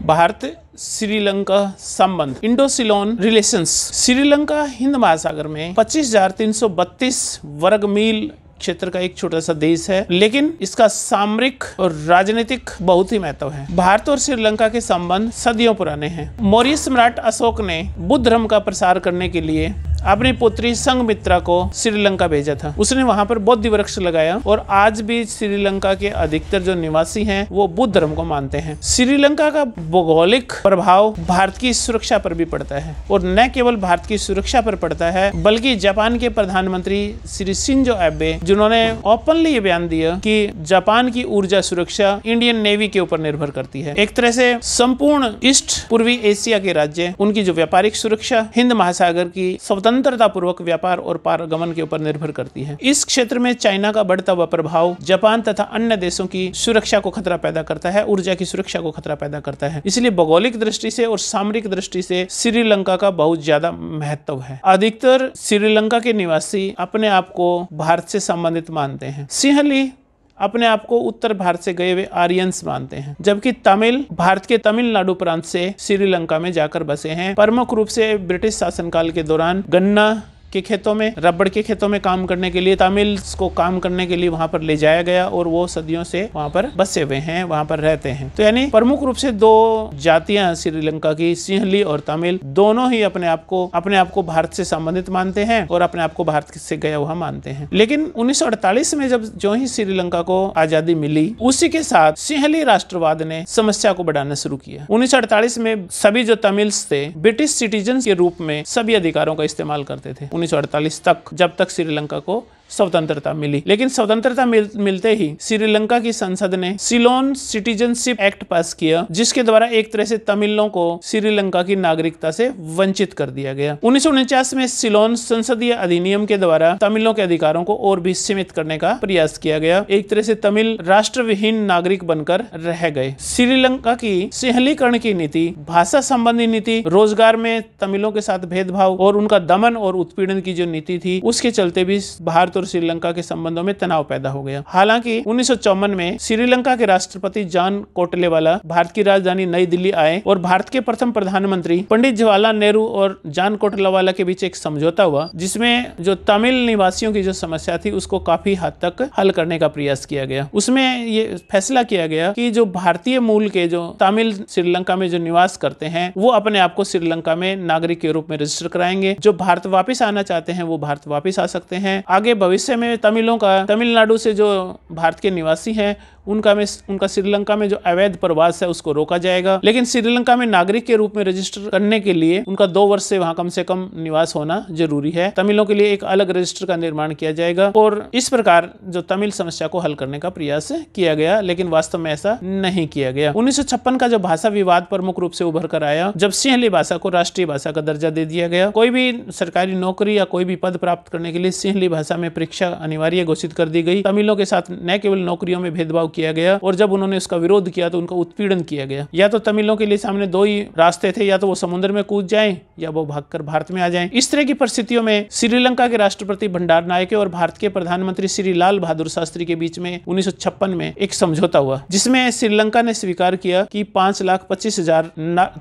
भारत श्रीलंका संबंध, Indo Ceylon relations. Sri Lanka Hind महासागर में 25,332 वर्ग मील क्षेत्र का एक छोटा सा देश है, लेकिन इसका सामरिक और राजनीतिक बहुत ही महत्व है। भारत और श्रीलंका के संबंध सदियों पुराने हैं। मौर्य सम्राट अशोक ने बुद्ध धर्म का प्रसार करने के लिए अपनी पुत्री संघमित्रा को श्रीलंका भेजा था। उसने वहां पर बौद्ध वृक्ष लगाया और आज भी श्रीलंका के अधिकतर जो निवासी हैं वो बुद्ध धर्म को मानते हैं। श्रीलंका का भौगोलिक प्रभाव भारत की सुरक्षा पर भी पड़ता है और न केवल भारत की सुरक्षा पर पड़ता है बल्कि जापान के प्रधानमंत्री श्री शिंजो एबे, जिन्होंने ओपनली ये बयान दिया कि जापान की ऊर्जा सुरक्षा इंडियन नेवी के ऊपर निर्भर करती है। एक तरह से संपूर्ण ईस्ट पूर्वी एशिया के राज्य उनकी जो व्यापारिक सुरक्षा हिंद महासागर की स्वतंत्रता पूर्वक व्यापार और पारगमन के ऊपर निर्भर करती है। इस क्षेत्र में चाइना का बढ़ता हुआ प्रभाव जापान तथा अन्य देशों की सुरक्षा को खतरा पैदा करता है, ऊर्जा की सुरक्षा को खतरा पैदा करता है। इसलिए भौगोलिक दृष्टि से और सामरिक दृष्टि से श्रीलंका का बहुत ज्यादा महत्व है। अधिकतर श्रीलंका के निवासी अपने आप को भारत से संबंधित मानते हैं। सिंहली अपने आप को उत्तर भारत से गए हुए आर्यंस मानते हैं, जबकि तमिल भारत के तमिलनाडु प्रांत से श्रीलंका में जाकर बसे हैं। प्रमुख रूप से ब्रिटिश शासनकाल के दौरान गन्ना के खेतों में, रबड़ के खेतों में काम करने के लिए तमिल्स को काम करने के लिए वहां पर ले जाया गया और वो सदियों से वहां पर बसे हुए हैं, वहां पर रहते हैं। तो यानी प्रमुख रूप से दो जातियां श्रीलंका की, सिंहली और तमिल, दोनों ही अपने आप को भारत से संबंधित मानते हैं और अपने आप को भारत से गया हुआ मानते हैं। लेकिन 1948 में जो ही श्रीलंका को आजादी मिली, उसी के साथ सिंहली राष्ट्रवाद ने समस्या को बढ़ाना शुरू किया। 1948 में सभी जो तमिल्स थे ब्रिटिश सिटीजन के रूप में सभी अधिकारों का इस्तेमाल करते थे 1948 तक, जब तक श्रीलंका को स्वतंत्रता मिली। लेकिन स्वतंत्रता मिलते ही श्रीलंका की संसद ने सिलोन सिटीजनशिप एक्ट पास किया, जिसके द्वारा एक तरह से तमिलों को श्रीलंका की नागरिकता से वंचित कर दिया गया। 1949 में सिलोन संसदीय अधिनियम के द्वारा तमिलों के अधिकारों को और भी सीमित करने का प्रयास किया गया। एक तरह से तमिल राष्ट्रविहीन नागरिक बनकर रह गए। श्रीलंका की सिंहलीकरण की नीति, भाषा संबंधी नीति, रोजगार में तमिलों के साथ भेदभाव और उनका दमन और उत्पीड़न की जो नीति थी, उसके चलते भी भारत और श्रीलंका के संबंधों में तनाव पैदा हो गया। हालांकि 1954 में श्रीलंका के राष्ट्रपति जॉन कोटलेवाला भारत की राजधानी नई दिल्ली आए और भारत के प्रथम प्रधानमंत्री पंडित जवाहरलाल नेहरू और जॉन कोटलेवाला के बीच एक समझौता हुआ, जिसमें जो तमिल निवासियों की जो समस्या थी उसको काफी हद तक हल करने का प्रयास किया गया। उसमें ये फैसला किया गया कि जो भारतीय मूल के जो तमिल श्रीलंका में जो निवास करते हैं वो अपने आप को श्रीलंका में नागरिक के रूप में रजिस्टर कराएंगे। जो भारत वापिस आना चाहते हैं वो भारत वापिस आ सकते हैं। आगे भविष्य में तमिलों का, तमिलनाडु से जो भारत के निवासी हैं उनका श्रीलंका में जो अवैध प्रवास है उसको रोका जाएगा। लेकिन श्रीलंका में नागरिक के रूप में रजिस्टर करने के लिए उनका 2 वर्ष से वहां कम से कम निवास होना जरूरी है। तमिलों के लिए एक अलग रजिस्टर का निर्माण किया जाएगा और इस प्रकार जो तमिल समस्या को हल करने का प्रयास किया गया, लेकिन वास्तव में ऐसा नहीं किया गया। 1956 का जो भाषा विवाद प्रमुख रूप से उभर कर आया, जब सिंहली भाषा को राष्ट्रीय भाषा का दर्जा दे दिया गया। कोई भी सरकारी नौकरी या कोई भी पद प्राप्त करने के लिए सिंहली भाषा में परीक्षा अनिवार्य घोषित कर दी गई। तमिलों के साथ न केवल नौकरियों में भेदभाव किया गया और जब उन्होंने उसका विरोध किया तो उनका उत्पीड़न किया गया। या तो तमिलों के लिए सामने 2 ही रास्ते थे, या तो वो समुद्र में कूद जाएं या वो भागकर भारत में आ जाएं। इस तरह की परिस्थितियों में श्रीलंका के राष्ट्रपति भंडार नायके और भारत के प्रधानमंत्री श्री लाल बहादुर शास्त्री के बीच में 1956 में एक समझौता हुआ, जिसमें श्रीलंका ने स्वीकार किया कि 5,25,000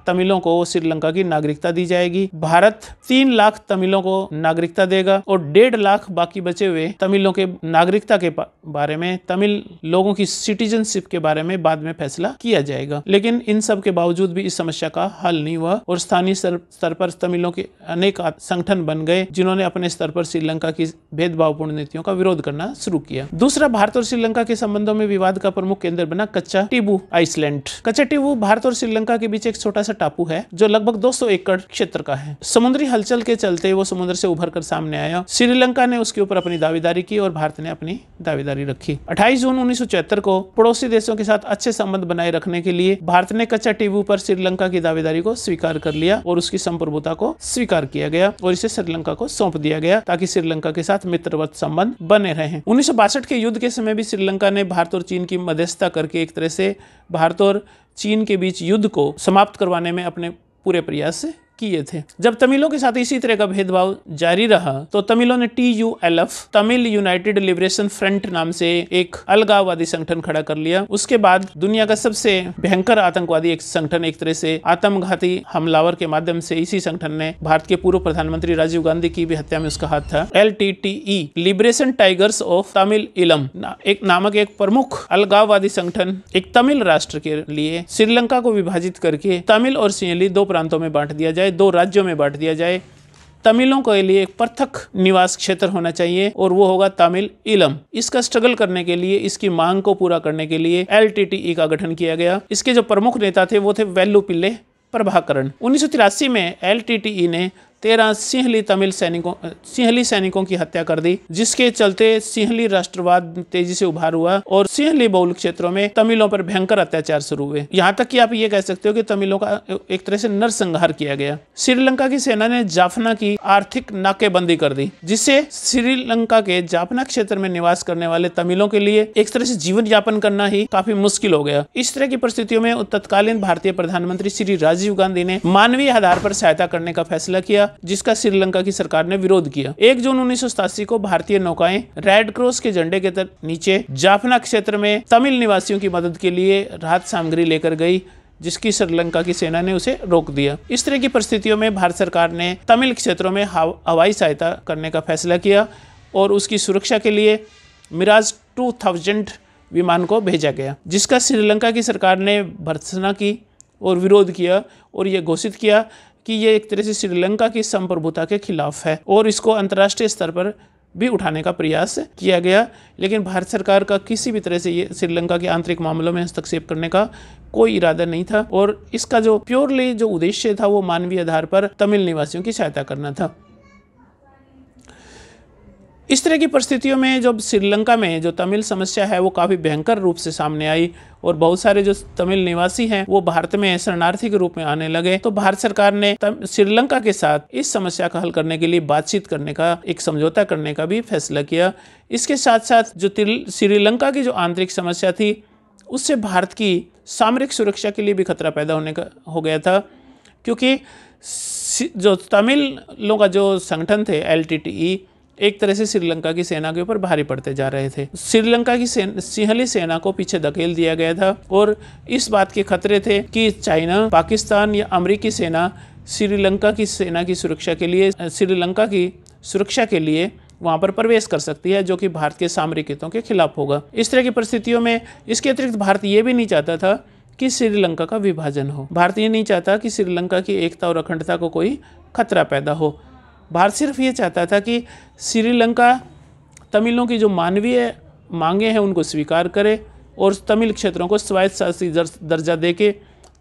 तमिलों को श्रीलंका की नागरिकता दी जाएगी। भारत 3 लाख तमिलों को नागरिकता देगा और 1.5 लाख बाकी बचे हुए तमिलों के नागरिकता के बारे में, तमिल लोगों की सिटीजनशिप के बारे में बाद में फैसला किया जाएगा। लेकिन इन सब के बावजूद भी इस समस्या का हल नहीं हुआ और स्थानीय स्तर पर तमिलों के अनेक संगठन बन गए, जिन्होंने अपने स्तर पर श्रीलंका की भेदभावपूर्ण नीतियों का विरोध करना शुरू किया। दूसरा, भारत और श्रीलंका के संबंधों में विवाद का प्रमुख केंद्र बना कच्चा टिबू आइसलैंड। कच्चा टिबू भारत और श्रीलंका के बीच एक छोटा सा टापू है जो लगभग 200 एकड़ क्षेत्र का है। समुद्री हलचल के चलते वो समुद्र से उभर कर सामने आया। श्रीलंका ने उसके ऊपर अपनी दावेदारी की और भारत ने अपनी दावेदारी रखी। 28 जून 1974 को पड़ोसी देशों के साथ अच्छे संबंध बनाए रखने के लिए भारत ने कच्चा टिबू पर श्रीलंका की दावेदारी को स्वीकार कर लिया और उसकी संप्रभुता को स्वीकार किया गया और इसे श्रीलंका को सौंप दिया गया ताकि श्रीलंका के साथ मित्रवत संबंध बने रहें। 1962 के युद्ध के समय भी श्रीलंका ने भारत और चीन की मध्यस्थता करके एक तरह से भारत और चीन के बीच युद्ध को समाप्त करवाने में अपने पूरे प्रयास किए थे। जब तमिलों के साथ इसी तरह का भेदभाव जारी रहा तो तमिलों ने TULF, Tamil United liberation front नाम से एक अलगाववादी संगठन खड़ा कर लिया। उसके बाद दुनिया का सबसे भयंकर आतंकवादी एक संगठन, एक तरह से आत्मघाती हमलावर के माध्यम से इसी संगठन ने भारत के पूर्व प्रधानमंत्री राजीव गांधी की भी हत्या में उसका हाथ था। LTTE, liberation tigers of Tamil इलम नामक एक प्रमुख अलगाववादी संगठन एक तमिल राष्ट्र के लिए श्रीलंका को विभाजित करके तमिल और सिंहली दो प्रांतों में बांट दिया जाए, दो राज्यों में बांट दिया जाए। तमिलों के लिए एक पृथक निवास क्षेत्र होना चाहिए और वो होगा तमिल इलम। इसका स्ट्रगल करने के लिए, इसकी मांग को पूरा करने के लिए LTTE का गठन किया गया। इसके जो प्रमुख नेता थे वो थे वेल्लुपिल्ले प्रभाकरण। 1983 में LTTE ने 13 सिंहली सैनिकों की हत्या कर दी, जिसके चलते सिंहली राष्ट्रवाद तेजी से उभार हुआ और सिंहली बहुल क्षेत्रों में तमिलों पर भयंकर अत्याचार शुरू हुए। यहाँ तक कि आप ये कह सकते हो कि तमिलों का एक तरह से नरसंहार किया गया। श्रीलंका की सेना ने जाफना की आर्थिक नाकेबंदी कर दी, जिससे श्रीलंका के जाफना क्षेत्र में निवास करने वाले तमिलों के लिए एक तरह से जीवन यापन करना ही काफी मुश्किल हो गया। इस तरह की परिस्थितियों में तत्कालीन भारतीय प्रधानमंत्री श्री राजीव गांधी ने मानवीय आधार पर सहायता करने का फैसला किया, जिसका श्रीलंका की सरकार ने विरोध किया। 1 जून 1987 को भारतीय नौकाएं रेड क्रॉस के झंडे के नीचे जाफना क्षेत्र में तमिल निवासियों की मदद के लिए राहत सामग्री लेकर गई, जिसकी श्रीलंका की सेना ने उसे रोक दिया। इस तरह की परिस्थितियों में भारत सरकार ने तमिल क्षेत्रों में हवाई सहायता करने का फैसला किया और उसकी सुरक्षा के लिए मिराज 2000 विमान को भेजा गया, जिसका श्रीलंका की सरकार ने भर्त्सना की और विरोध किया और ये घोषित किया कि ये एक तरह से श्रीलंका की संप्रभुता के खिलाफ है और इसको अंतर्राष्ट्रीय स्तर पर भी उठाने का प्रयास किया गया। लेकिन भारत सरकार का किसी भी तरह से ये श्रीलंका के आंतरिक मामलों में हस्तक्षेप करने का कोई इरादा नहीं था और इसका जो प्योरली जो उद्देश्य था वो मानवीय आधार पर तमिल निवासियों की सहायता करना था। इस तरह की परिस्थितियों में जब श्रीलंका में जो तमिल समस्या है वो काफ़ी भयंकर रूप से सामने आई और बहुत सारे जो तमिल निवासी हैं वो भारत में शरणार्थी के रूप में आने लगे, तो भारत सरकार ने श्रीलंका के साथ इस समस्या का हल करने के लिए बातचीत करने का, एक समझौता करने का भी फैसला किया। इसके साथ साथ जो श्रीलंका की जो आंतरिक समस्या थी उससे भारत की सामरिक सुरक्षा के लिए भी खतरा पैदा हो गया था, क्योंकि जो तमिलों का जो संगठन थे LTTE एक तरह से श्रीलंका की सेना के ऊपर भारी पड़ते जा रहे थे। श्रीलंका की सिंहली सेना को पीछे धकेल दिया गया था और इस बात के खतरे थे कि चाइना, पाकिस्तान या अमेरिकी सेना श्रीलंका की सेना की सुरक्षा के लिए, श्रीलंका की सुरक्षा के लिए वहां पर प्रवेश कर सकती है, जो कि भारत के सामरिक हितों के खिलाफ होगा। इस तरह की परिस्थितियों में इसके अतिरिक्त भारत ये भी नहीं चाहता था कि श्रीलंका का विभाजन हो। भारत ये नहीं चाहता कि श्रीलंका की एकता और अखंडता को कोई खतरा पैदा हो। भारत सिर्फ ये चाहता था कि श्रीलंका तमिलों की जो मानवीय मांगे हैं उनको स्वीकार करे और तमिल क्षेत्रों को स्वायत्त शासी दर्जा देके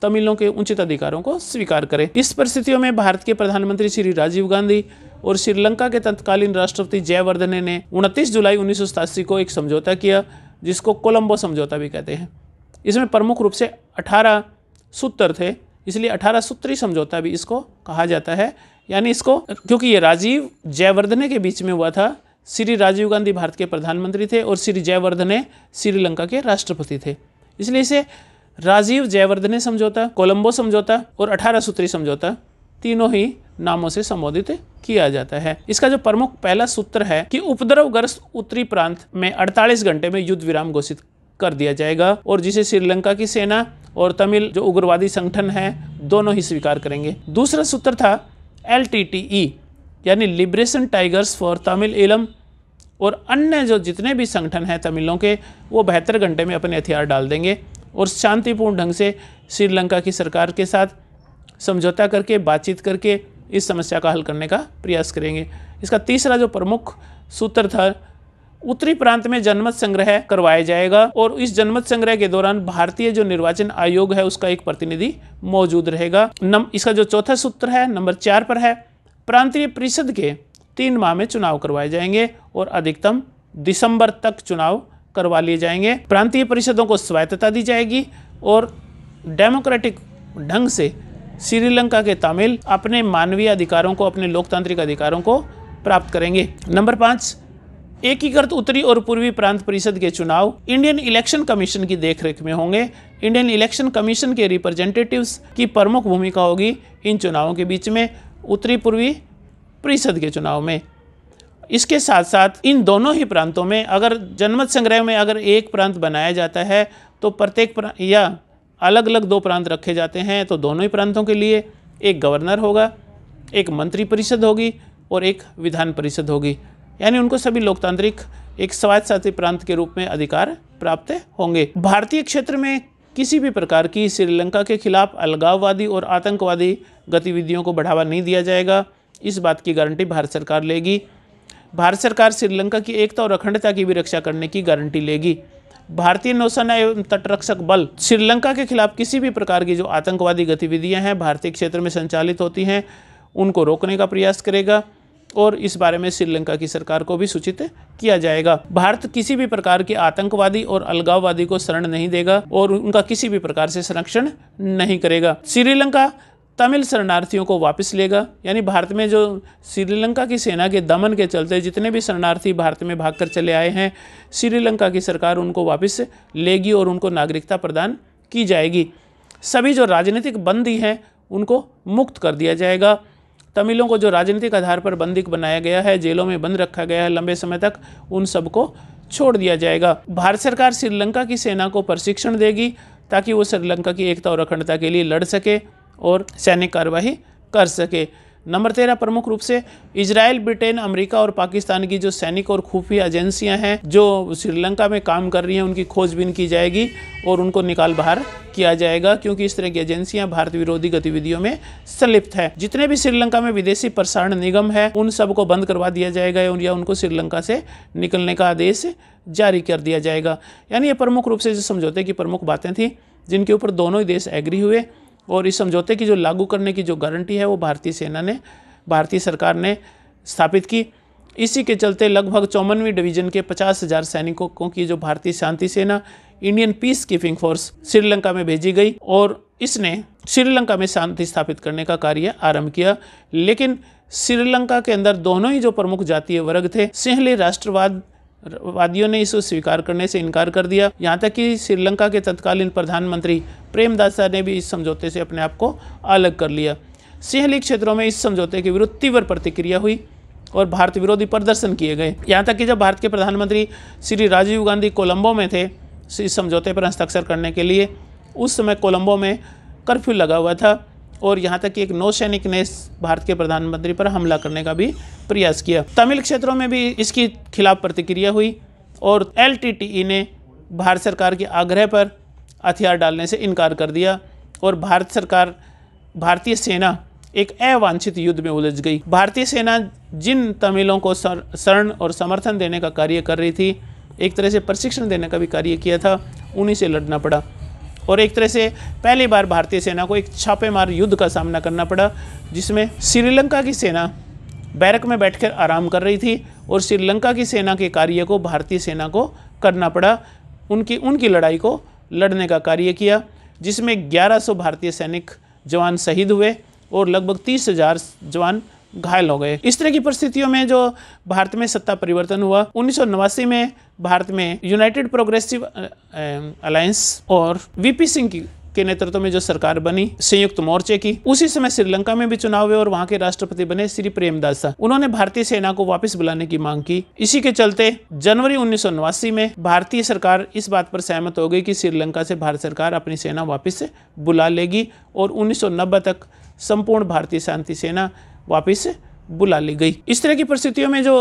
तमिलों के उचित अधिकारों को स्वीकार करे। इस परिस्थितियों में भारत के प्रधानमंत्री श्री राजीव गांधी और श्रीलंका के तत्कालीन राष्ट्रपति जयवर्धने ने 29 जुलाई 1987 को एक समझौता किया, जिसको कोलंबो समझौता भी कहते हैं। इसमें प्रमुख रूप से 18 सूत्र थे, इसलिए 18 सूत्री समझौता भी इसको कहा जाता है। यानी इसको, क्योंकि ये राजीव जयवर्धने के बीच में हुआ था। श्री राजीव गांधी भारत के प्रधानमंत्री थे और श्री जयवर्धने श्रीलंका के राष्ट्रपति थे, इसलिए इसे राजीव जयवर्धने समझौता, कोलंबो समझौता और 18 सूत्री समझौता तीनों ही नामों से संबोधित किया जाता है। इसका जो प्रमुख पहला सूत्र है कि उपद्रवग्रस्त उत्तरी प्रांत में 48 घंटे में युद्ध विराम घोषित कर दिया जाएगा और जिसे श्रीलंका की सेना और तमिल जो उग्रवादी संगठन है दोनों ही स्वीकार करेंगे। दूसरा सूत्र था LTTE यानी लिबरेशन टाइगर्स फॉर तमिल इलम, और अन्य जो जितने भी संगठन हैं तमिलों के वो 72 घंटे में अपने हथियार डाल देंगे और शांतिपूर्ण ढंग से श्रीलंका की सरकार के साथ समझौता करके, बातचीत करके इस समस्या का हल करने का प्रयास करेंगे। इसका तीसरा जो प्रमुख सूत्र था, उत्तरी प्रांत में जनमत संग्रह करवाया जाएगा और इस जनमत संग्रह के दौरान भारतीय जो निर्वाचन आयोग है उसका एक प्रतिनिधि मौजूद रहेगा। इसका जो चौथा सूत्र है नंबर 4 पर है, प्रांतीय परिषद के 3 माह में चुनाव करवाए जाएंगे और अधिकतम दिसंबर तक चुनाव करवा लिए जाएंगे। प्रांतीय परिषदों को स्वायत्तता दी जाएगी और डेमोक्रेटिक ढंग से श्रीलंका के तमिल अपने मानवीय अधिकारों को, अपने लोकतांत्रिक अधिकारों को प्राप्त करेंगे। नंबर 5, एकीकृत उत्तरी और पूर्वी प्रांत परिषद के चुनाव इंडियन इलेक्शन कमीशन की देखरेख में होंगे। इंडियन इलेक्शन कमीशन के रिप्रेजेंटेटिव्स की प्रमुख भूमिका होगी इन चुनावों के बीच में, उत्तरी पूर्वी परिषद के चुनाव में। इसके साथ साथ इन दोनों ही प्रांतों में अगर जनमत संग्रह में अगर एक प्रांत बनाया जाता है तो प्रत्येक या अलग अलग 2 प्रांत रखे जाते हैं तो दोनों ही प्रांतों के लिए एक गवर्नर होगा, एक मंत्री परिषद होगी और एक विधान परिषद होगी। यानी उनको सभी लोकतांत्रिक एक स्वायत्तशासी प्रांत के रूप में अधिकार प्राप्त होंगे। भारतीय क्षेत्र में किसी भी प्रकार की श्रीलंका के खिलाफ अलगाववादी और आतंकवादी गतिविधियों को बढ़ावा नहीं दिया जाएगा। इस बात की गारंटी भारत सरकार लेगी। भारत सरकार श्रीलंका की एकता और अखंडता की भी रक्षा करने की गारंटी लेगी। भारतीय नौसेना एवं तटरक्षक बल श्रीलंका के खिलाफ किसी भी प्रकार की जो आतंकवादी गतिविधियां हैं भारतीय क्षेत्र में संचालित होती हैं उनको रोकने का प्रयास करेगा और इस बारे में श्रीलंका की सरकार को भी सूचित किया जाएगा। भारत किसी भी प्रकार के आतंकवादी और अलगाववादी को शरण नहीं देगा और उनका किसी भी प्रकार से संरक्षण नहीं करेगा। श्रीलंका तमिल शरणार्थियों को वापस लेगा। यानी भारत में जो श्रीलंका की सेना के दमन के चलते जितने भी शरणार्थी भारत में भागकर चले आए हैं, श्रीलंका की सरकार उनको वापस लेगी और उनको नागरिकता प्रदान की जाएगी। सभी जो राजनीतिक बंदी हैं उनको मुक्त कर दिया जाएगा। तमिलों को जो राजनीतिक आधार पर बंदिक बनाया गया है, जेलों में बंद रखा गया है लंबे समय तक, उन सबको छोड़ दिया जाएगा। भारत सरकार श्रीलंका की सेना को प्रशिक्षण देगी ताकि वो श्रीलंका की एकता और अखंडता के लिए लड़ सके और सैनिक कार्यवाही कर सके। नंबर 13 प्रमुख रूप से इजराइल, ब्रिटेन, अमेरिका और पाकिस्तान की जो सैनिक और खुफिया एजेंसियां हैं जो श्रीलंका में काम कर रही हैं उनकी खोजबीन की जाएगी और उनको निकाल बाहर किया जाएगा, क्योंकि इस तरह की एजेंसियां भारत विरोधी गतिविधियों में संलिप्त है। जितने भी श्रीलंका में विदेशी प्रसारण निगम है उन सबको बंद करवा दिया जाएगा या उनको श्रीलंका से निकलने का आदेश जारी कर दिया जाएगा। यानी ये प्रमुख रूप से जो समझौते की प्रमुख बातें थी जिनके ऊपर दोनों ही देश एग्री हुए और इस समझौते की जो लागू करने की जो गारंटी है वो भारतीय सरकार ने स्थापित की। इसी के चलते लगभग 54वीं डिवीजन के 50,000 सैनिकों की जो भारतीय शांति सेना Indian peace keeping force Sri Lanka में भेजी गई और इसने श्रीलंका में शांति स्थापित करने का कार्य आरंभ किया। लेकिन श्रीलंका के अंदर दोनों ही जो प्रमुख जातीय वर्ग थे, सिंहली राष्ट्रवादियों ने इसको स्वीकार करने से इनकार कर दिया। यहाँ तक कि श्रीलंका के तत्कालीन प्रधानमंत्री प्रेमदासा ने भी इस समझौते से अपने आप को अलग कर लिया। सिंहली क्षेत्रों में इस समझौते के विरुद्ध तीव्र प्रतिक्रिया हुई और भारत विरोधी प्रदर्शन किए गए। यहाँ तक कि जब भारत के प्रधानमंत्री श्री राजीव गांधी कोलंबो में थे इस समझौते पर हस्ताक्षर करने के लिए, उस समय कोलंबो में कर्फ्यू लगा हुआ था और यहाँ तक कि एक नौसैनिक ने भारत के प्रधानमंत्री पर हमला करने का भी प्रयास किया। तमिल क्षेत्रों में भी इसकी खिलाफ प्रतिक्रिया हुई और LTTE ने भारत सरकार के आग्रह पर हथियार डालने से इनकार कर दिया और भारतीय सेना एक अवांछित युद्ध में उलझ गई। भारतीय सेना जिन तमिलों को शरण और समर्थन देने का कार्य कर रही थी, एक तरह से प्रशिक्षण देने का भी कार्य किया था, उन्हीं से लड़ना पड़ा और एक तरह से पहली बार भारतीय सेना को एक छापेमार युद्ध का सामना करना पड़ा जिसमें श्रीलंका की सेना बैरक में बैठकर आराम कर रही थी और श्रीलंका की सेना के कार्य को भारतीय सेना को करना पड़ा। उनकी लड़ाई को लड़ने का कार्य किया जिसमें 1100 भारतीय सैनिक जवान शहीद हुए और लगभग 30,000 जवान घायल हो गए। इस तरह की परिस्थितियों में जो भारत में सत्ता परिवर्तन हुआ, 1989 में भारत में यूनाइटेड प्रोग्रेसिव अलायंस और VP सिंह के नेतृत्व में जो सरकार बनी संयुक्त मोर्चे की, उसी समय श्रीलंका में भी चुनाव हुए और वहां के राष्ट्रपति बने श्री प्रेमदासा। उन्होंने भारतीय सेना को वापस बुलाने की मांग की। इसी के चलते जनवरी 1989 में भारतीय सरकार इस बात पर सहमत हो गई कि श्रीलंका से भारत सरकार अपनी सेना वापस बुला लेगी और 1990 तक संपूर्ण भारतीय शांति सेना वापस बुला ली गई। इस तरह की परिस्थितियों में जो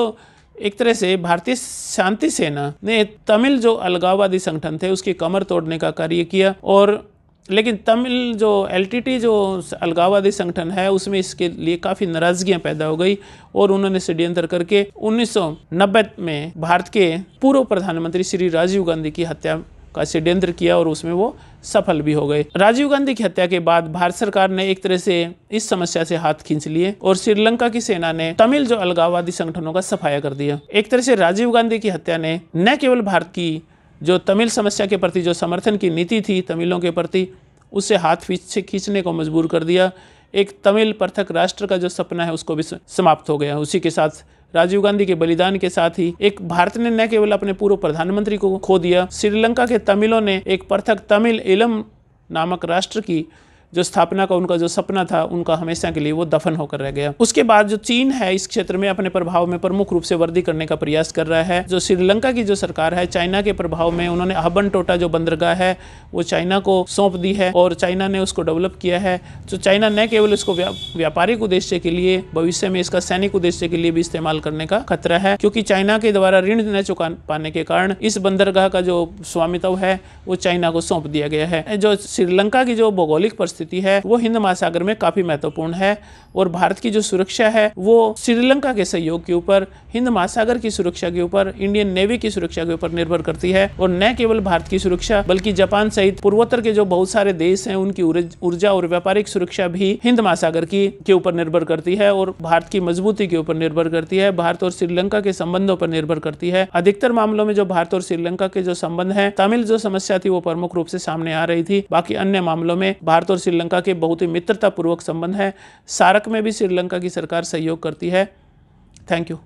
एक तरह से भारतीय शांति सेना ने तमिल जो अलगाववादी संगठन थे उसकी कमर तोड़ने का कार्य किया और लेकिन तमिल जो LTT जो अलगाववादी संगठन है उसमें इसके लिए काफ़ी नाराजगियां पैदा हो गई और उन्होंने षड्यंत्र करके 1990 में भारत के पूर्व प्रधानमंत्री श्री राजीव गांधी की हत्या का षड्यंत्र किया और उसमें वो सफल भी हो गए। राजीव गांधी की हत्या के बाद भारत सरकार ने एक तरह से इस समस्या से हाथ खींच लिए और श्रीलंका की सेना ने तमिल जो अलगाववादी संगठनों का सफाया कर दिया। एक तरह से राजीव गांधी की हत्या ने न केवल भारत की जो तमिल समस्या के प्रति जो समर्थन की नीति थी तमिलों के प्रति, उससे हाथ खींचने को मजबूर कर दिया। एक तमिल पृथक राष्ट्र का जो सपना है उसको भी समाप्त हो गया। उसी के साथ राजीव गांधी के बलिदान के साथ ही एक भारत ने न केवल अपने पूर्व प्रधानमंत्री को खो दिया, श्रीलंका के तमिलों ने एक पृथक तमिल ईलम नामक राष्ट्र की जो स्थापना का उनका जो सपना था, उनका हमेशा के लिए वो दफन होकर रह गया। उसके बाद जो चीन है इस क्षेत्र में अपने प्रभाव में प्रमुख रूप से वृद्धि करने का प्रयास कर रहा है। जो श्रीलंका की जो सरकार है, चाइना के प्रभाव में उन्होंने हबनटोटा जो बंदरगाह है वो चाइना को सौंप दी है और चाइना ने उसको डेवलप किया है। तो चाइना न केवल इसको व्यापारिक उद्देश्य के लिए, भविष्य में इसका सैनिक उद्देश्य के लिए भी इस्तेमाल करने का खतरा है, क्योंकि चाइना के द्वारा ऋण न चुका पाने के कारण इस बंदरगाह का जो स्वामित्व है वो चाइना को सौंप दिया गया है। जो श्रीलंका की जो भौगोलिक परिस्थिति है वो हिंद महासागर में काफी महत्वपूर्ण है और भारत की जो सुरक्षा है वो श्रीलंका के सहयोग के ऊपर, हिंद महासागर की सुरक्षा के ऊपर, इंडियन नेवी की सुरक्षा के ऊपर निर्भर करती है। और न केवल भारत की सुरक्षा बल्कि जापान सहित पूर्वोत्तर के जो बहुत सारे देश हैं उनकी ऊर्जा और व्यापारिक सुरक्षा भी हिंद महासागर के ऊपर निर्भर करती है और भारत की मजबूती के ऊपर निर्भर करती है, भारत और श्रीलंका के संबंधों पर निर्भर करती है। अधिकतर मामलों में जो भारत और श्रीलंका के जो संबंध है, तमिल जो समस्या थी वो प्रमुख रूप से सामने आ रही थी, बाकी अन्य मामलों में भारत और श्रीलंका के बहुत ही मित्रतापूर्वक संबंध है। सार्क में भी श्रीलंका की सरकार सहयोग करती है। Thank you.